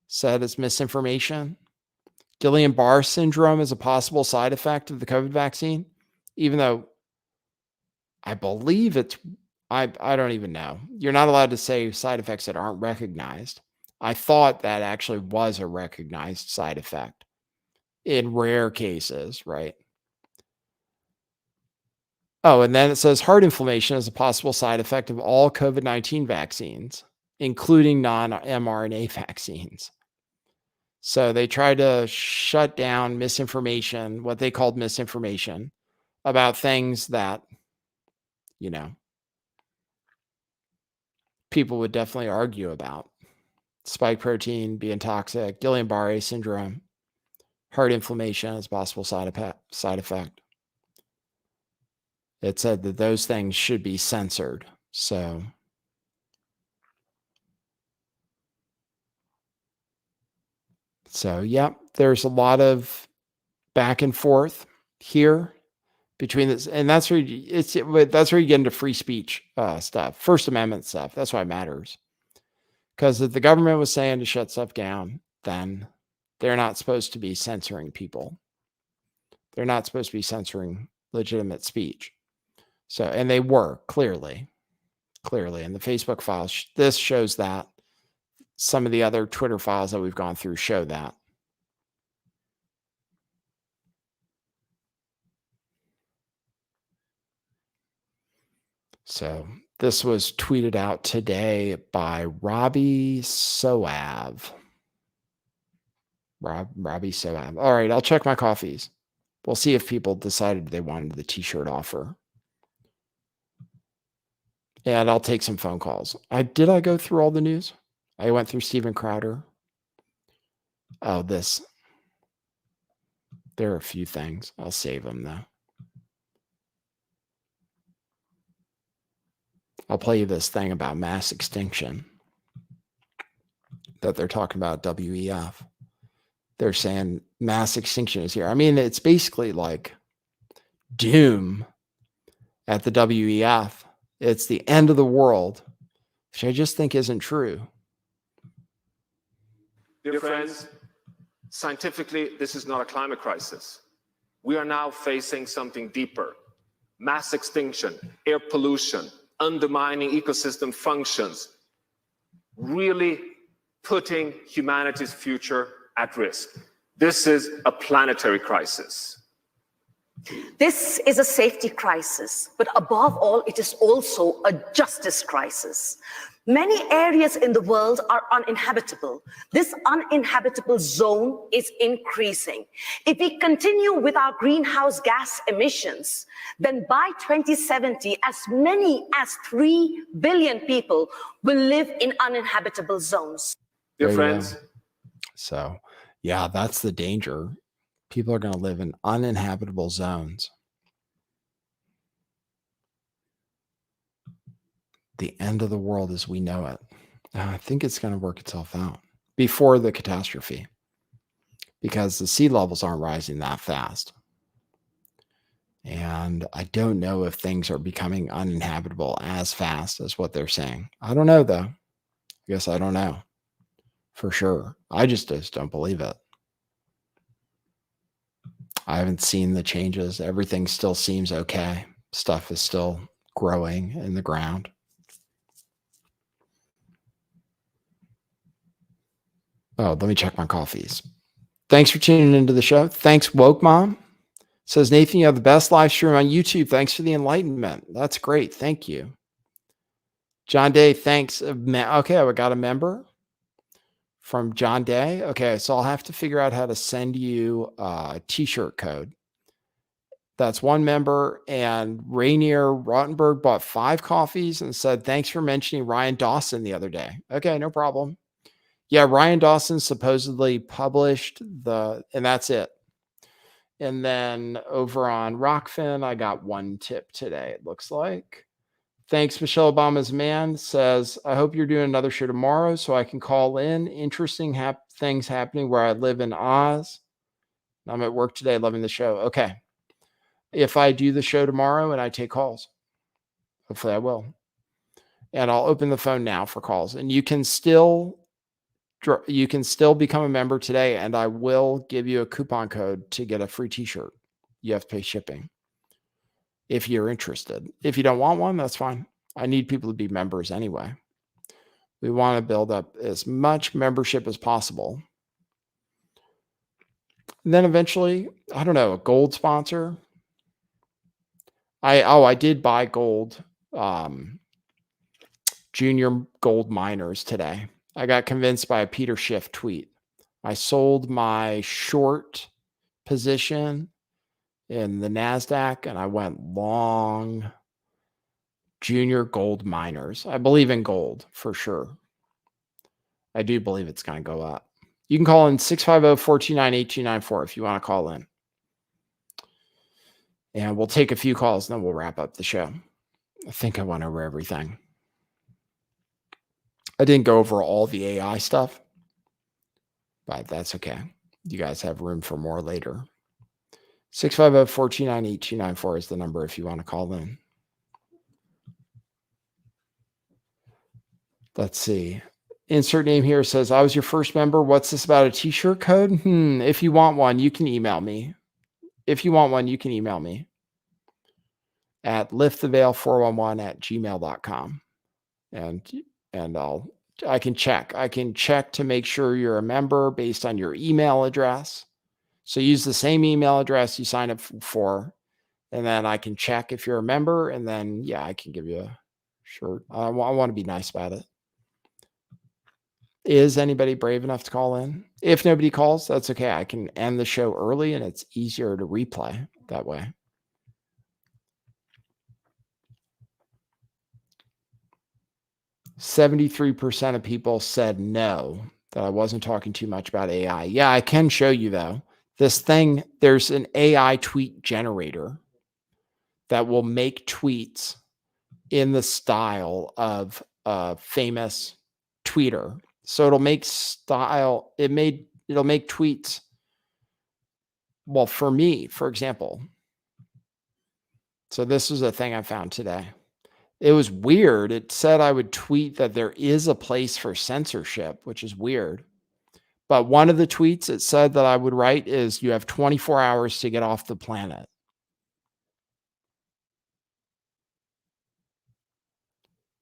said is misinformation. Guillain-Barré syndrome is a possible side effect of the COVID vaccine, even though I believe it's, I don't even know. You're not allowed to say side effects that aren't recognized. I thought that actually was a recognized side effect in rare cases, right? Oh, and then it says heart inflammation is a possible side effect of all COVID-19 vaccines, including non-mRNA vaccines. So they tried to shut down misinformation, what they called misinformation, about things that, you know, people would definitely argue about. Spike protein being toxic, Guillain-Barré syndrome, heart inflammation as a possible side effect. It said that those things should be censored. So yeah, there's a lot of back and forth here between this, and that's where you get into free speech stuff, First Amendment stuff. That's why it matters. Because if the government was saying to shut stuff down, then they're not supposed to be censoring people. They're not supposed to be censoring legitimate speech. So, and they were clearly, and the Facebook files, this shows that. Some of the other Twitter files that we've gone through show that. So this was tweeted out today by Robbie Soav. Robbie Soav. All right, I'll check my coffees. We'll see if people decided they wanted the t-shirt offer. And I'll take some phone calls. Did I go through all the news? I went through Steven Crowder. Oh, this. There are a few things. I'll save them, though. I'll play you this thing about mass extinction that they're talking about WEF. They're saying mass extinction is here. I mean, it's basically like doom at the WEF. It's the end of the world, which I just think isn't true. Dear friends, scientifically, this is not a climate crisis. We are now facing something deeper. Mass extinction, air pollution, undermining ecosystem functions, really putting humanity's future at risk. This is a planetary crisis. This is a safety crisis, but above all, it is also a justice crisis. Many areas in the world are uninhabitable. This uninhabitable zone is increasing. If we continue with our greenhouse gas emissions, then by 2070, as many as 3 billion people will live in uninhabitable zones. Dear friends. So, yeah, that's the danger. People are going to live in uninhabitable zones. The end of the world as we know it. I think it's going to work itself out before the catastrophe because the sea levels aren't rising that fast. And I don't know if things are becoming uninhabitable as fast as what they're saying. I don't know, though. I guess I don't know for sure. I just don't believe it. I haven't seen the changes. Everything still seems okay. Stuff is still growing in the ground. Oh, let me check my coffees. Thanks for tuning into the show. Thanks, Woke Mom. Says, Nathan, you have the best live stream on YouTube. Thanks for the enlightenment. That's great. Thank you. John Day, thanks. Okay, I got a member from John Day. Okay, so I'll have to figure out how to send you a t-shirt code. That's one member. And Rainier Rottenberg bought 5 coffees and said, thanks for mentioning Ryan Dawson the other day. Okay, no problem. Yeah, Ryan Dawson supposedly published and that's it. And then over on Rockfin, I got 1 tip today, it looks like. Thanks, Michelle Obama's man says, I hope you're doing another show tomorrow so I can call in. Interesting things happening where I live in Oz. I'm at work today, loving the show. Okay. If I do the show tomorrow and I take calls, hopefully I will. And I'll open the phone now for calls. And you can still become a member today, and I will give you a coupon code to get a free t-shirt. You have to pay shipping if you're interested. If you don't want one, that's fine. I need people to be members anyway. We want to build up as much membership as possible. And then eventually, I don't know, a gold sponsor. I did buy gold, junior gold miners today. I got convinced by a Peter Schiff tweet. I sold my short position in the NASDAQ and I went long junior gold miners. I believe in gold for sure. I do believe it's going to go up. You can call in 650-429-8294 if you want to call in. And we'll take a few calls and then we'll wrap up the show. I think I went over everything. I didn't go over all the AI stuff, but that's okay. You guys have room for more later. 650-429-8294 is the number if you want to call in. Let's see. Insert name here says, I was your first member. What's this about a t-shirt code? If you want one, you can email me. If you want one, you can email me at lifttheveil411@gmail.com. And I can check. I can check to make sure you're a member based on your email address. So use the same email address you sign up for, and then I can check if you're a member, and then, yeah, I can give you a shirt. I want to be nice about it. Is anybody brave enough to call in? If nobody calls, that's okay. I can end the show early, and it's easier to replay that way. %73% of people said no, that I wasn't talking too much about AI. Yeah, I can show you, though. This thing, there's an AI tweet generator that will make tweets in the style of a famous tweeter. So it'll make tweets. Well, for me, for example. So this is a thing I found today. It was weird. It said I would tweet that there is a place for censorship, which is weird. But one of the tweets it said that I would write is, you have 24 hours to get off the planet.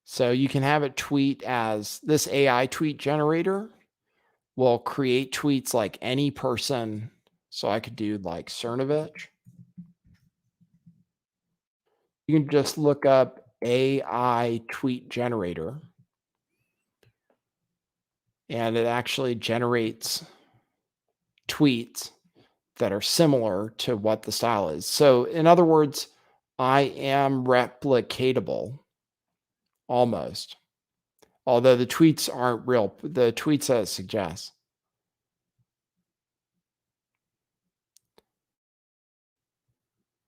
So you can have it tweet as this AI tweet generator will create tweets like any person. So I could do like Cernovich. You can just look up AI tweet generator. And it actually generates tweets that are similar to what the style is. So in other words, I am replicatable almost. Although the tweets aren't real, the tweets that it suggests.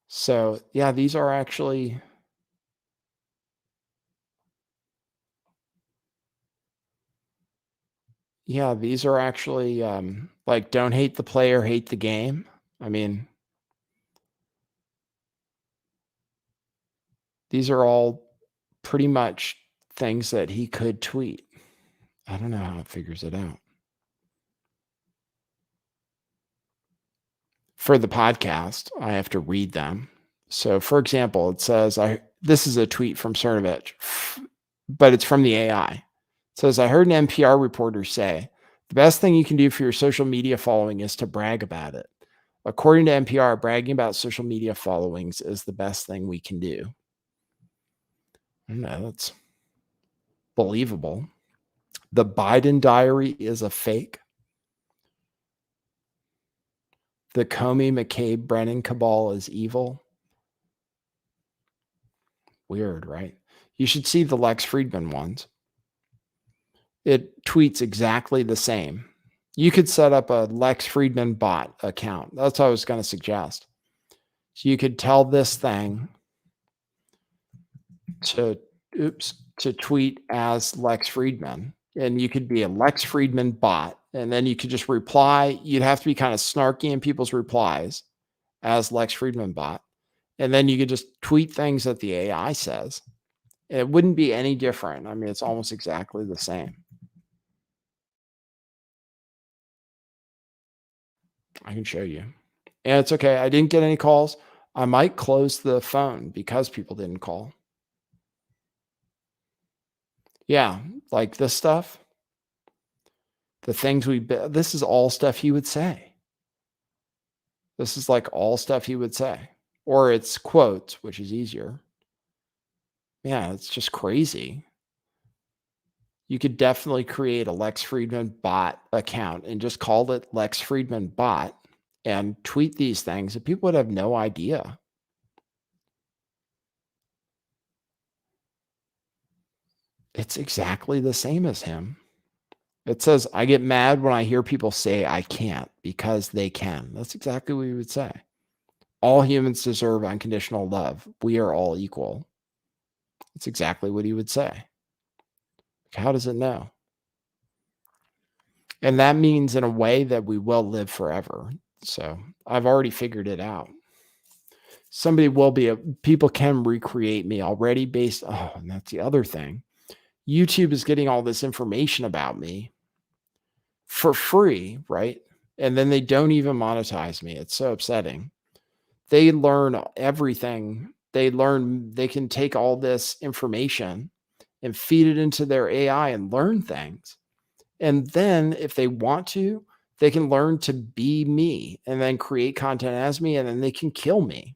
So yeah, these are actually like, don't hate the player, hate the game. I mean, These are all pretty much things that he could tweet. I don't know how it figures it out. For the podcast, I have to read them. So, for example, it says, this is a tweet from Cernovich, but it's from the AI. It says, I heard an NPR reporter say, the best thing you can do for your social media following is to brag about it. According to NPR, bragging about social media followings is the best thing we can do. I don't know, that's believable. The Biden diary is a fake. The Comey, McCabe, Brennan cabal is evil. Weird, right? You should see the Lex Friedman ones. It tweets exactly the same. You could set up a Lex Friedman bot account. That's what I was going to suggest. So you could tell this thing to tweet as Lex Friedman, and you could be a Lex Friedman bot, and then you could just reply. You'd have to be kind of snarky in people's replies as Lex Friedman bot, and then you could just tweet things that the AI says. It wouldn't be any different. I mean, it's almost exactly the same. I can show you. And it's okay. I didn't get any calls. I might close the phone because people didn't call. Yeah, like this stuff. The things this is all stuff he would say. This is like all stuff he would say. Or it's quotes, which is easier. Yeah, it's just crazy. You could definitely create a Lex Friedman bot account and just call it Lex Friedman bot and tweet these things, and people would have no idea. It's exactly the same as him. It says, I get mad when I hear people say I can't because they can. That's exactly what he would say. All humans deserve unconditional love. We are all equal. That's exactly what he would say. How does it know? And that means in a way that we will live forever. So I've already figured it out. Somebody will be, people can recreate me already based, and that's the other thing. YouTube is getting all this information about me for free, right? And then they don't even monetize me. It's so upsetting. They learn everything. They can take all this information and feed it into their AI and learn things. And then if they want to, they can learn to be me and then create content as me, and then they can kill me,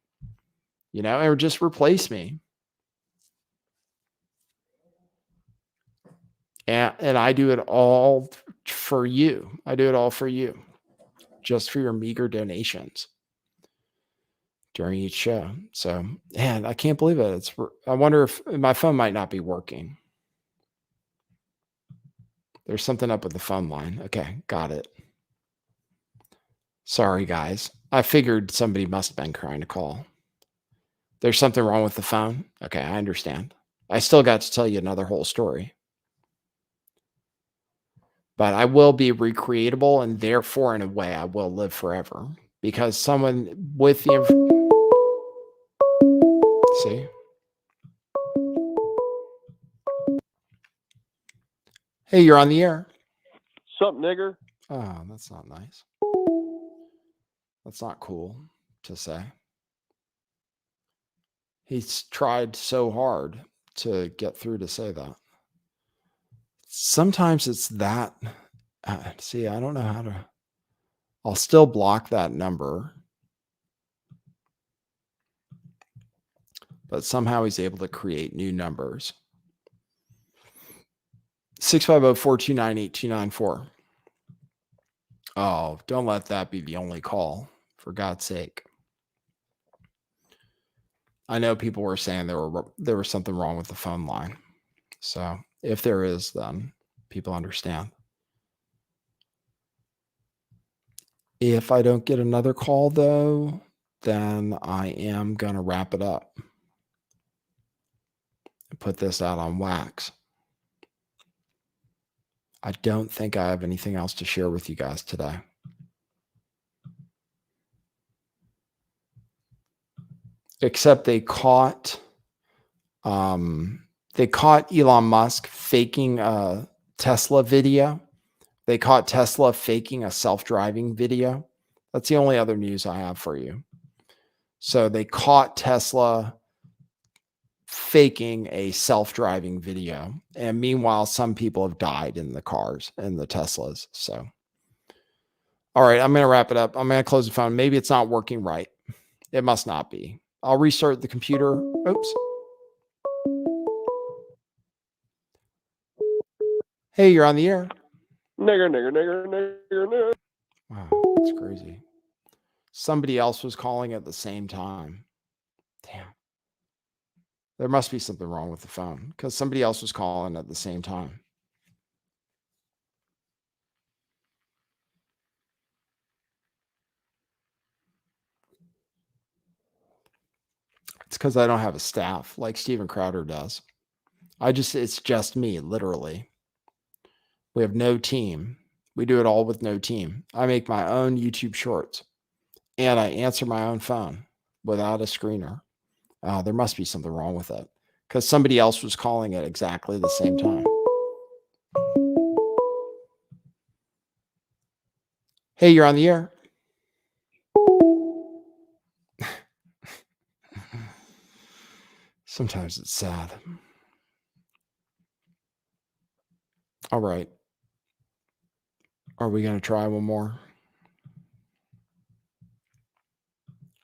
or just replace me. And I do it all for you. I do it all for you, just for your meager donations during each show. So, man, I can't believe it. I wonder if my phone might not be working. There's something up with the phone line. Okay, got it. Sorry, guys. I figured somebody must have been trying to call. There's something wrong with the phone? Okay, I understand. I still got to tell you another whole story. But I will be recreatable, and therefore, in a way, I will live forever. Because someone with the... See? Hey, you're on the air. Sup, nigger? Oh, that's not nice. That's not cool to say. He's tried so hard to get through to say that. Sometimes it's that. See, I don't know how to. I'll still block that number. But somehow he's able to create new numbers. 650-429-8294. Oh, don't let that be the only call, for God's sake. I know people were saying there was something wrong with the phone line. So if there is, then people understand. If I don't get another call, though, then I am going to wrap it up and put this out on wax. I don't think I have anything else to share with you guys today. Except they caught They caught Elon Musk faking a Tesla video. They caught Tesla faking a self-driving video. That's the only other news I have for you. So they caught Tesla faking a self-driving video. And meanwhile, some people have died in the cars and the Teslas. So, all right, I'm going to wrap it up. I'm going to close the phone. Maybe it's not working right. It must not be. I'll restart the computer. Oops. Hey, you're on the air. Nigger. Wow, that's crazy. Somebody else was calling at the same time. Damn. There must be something wrong with the phone because somebody else was calling at the same time. It's because I don't have a staff like Steven Crowder does. It's just me, literally. We have no team. We do it all with no team. I make my own YouTube shorts and I answer my own phone without a screener. There must be something wrong with it because somebody else was calling at exactly the same time. Hey, you're on the air. Sometimes it's sad. All right. Are we going to try one more?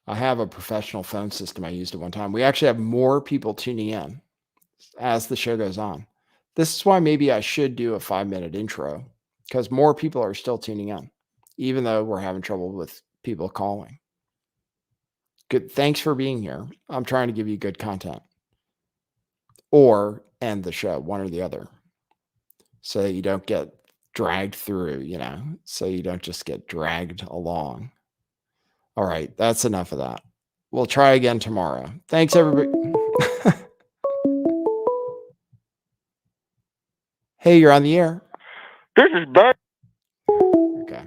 I have a professional phone system I used at one time. We actually have more people tuning in as the show goes on. This is why maybe I should do a 5-minute intro because more people are still tuning in, even though we're having trouble with people calling. Good. Thanks for being here. I'm trying to give you good content or end the show, one or the other, so that you don't get dragged through, so you don't just get dragged along. All right. That's enough of that. We'll try again tomorrow. Thanks, everybody. Hey, you're on the air. This is bad. Okay.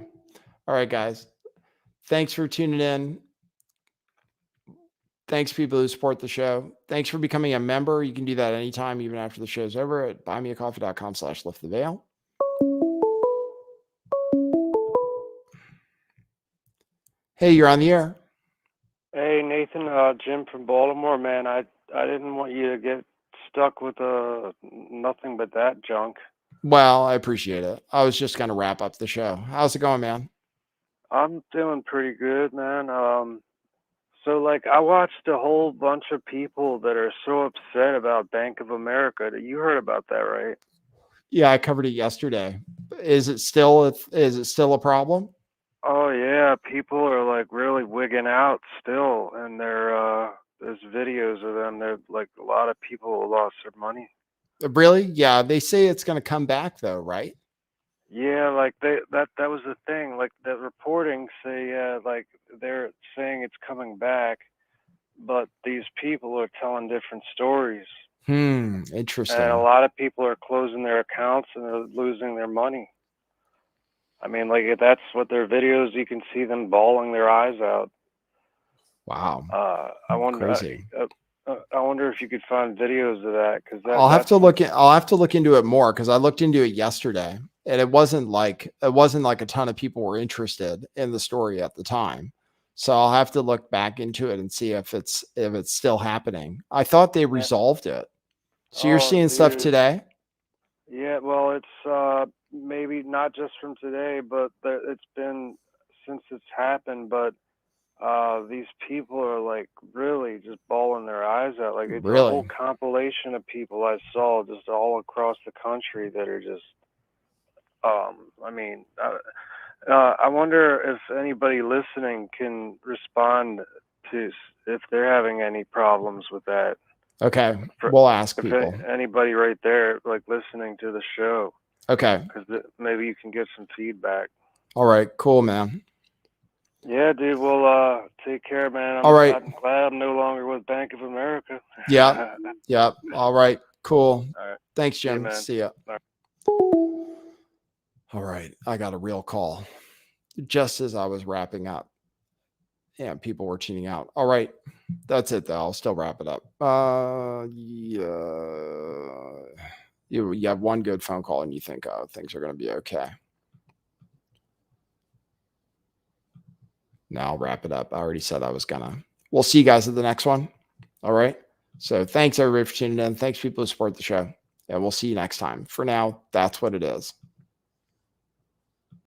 All right, guys. Thanks for tuning in. Thanks, people who support the show. Thanks for becoming a member. You can do that anytime, even after the show's over at buymeacoffee.com/lifttheveil. Hey, you're on the air. Hey, Nathan, Jim from Baltimore, man. I didn't want you to get stuck with nothing but that junk. Well, I appreciate it. I was just going to wrap up the show. How's it going, man? I'm doing pretty good, man. So I watched a whole bunch of people that are so upset about Bank of America. You heard about that, right? Yeah, I covered it yesterday. Is it still a problem? Oh yeah, people are really wigging out still, and there's videos of them. They're a lot of people lost their money. Really? Yeah, they say it's going to come back though, right? Yeah, that was the thing. The reporting say they're saying it's coming back, but these people are telling different stories. Interesting. And a lot of people are closing their accounts and they're losing their money. I mean, that's what their videos, you can see them bawling their eyes out. Wow. I wonder. Crazy. I wonder if you could find videos of that I'll have to look into it more because I looked into it yesterday and it wasn't like a ton of people were interested in the story at the time. So I'll have to look back into it and see if it's still happening. I thought they resolved it. So you're seeing stuff today? Yeah, well, it's maybe not just from today, but it's been since it's happened. But these people are really just bawling their eyes out. It's a whole compilation of people I saw just all across the country that are just. I mean, I wonder if anybody listening can respond to if they're having any problems with that. Okay, we'll ask people. Anybody right there, listening to the show. Okay. Because maybe you can get some feedback. All right, cool, man. Yeah, dude. Well, take care, man. All right. I'm glad I'm no longer with Bank of America. Yeah. Yeah. All right. Cool. All right. Thanks, Jim. Man. See ya. All right. I got a real call just as I was wrapping up. Yeah, people were tuning out. All right. That's it, though. I'll still wrap it up. You have one good phone call and you think, oh, things are going to be okay. Now I'll wrap it up. I already said I was going to. We'll see you guys at the next one. All right. So thanks, everybody, for tuning in. Thanks, people who support the show. And we'll see you next time. For now, that's what it is.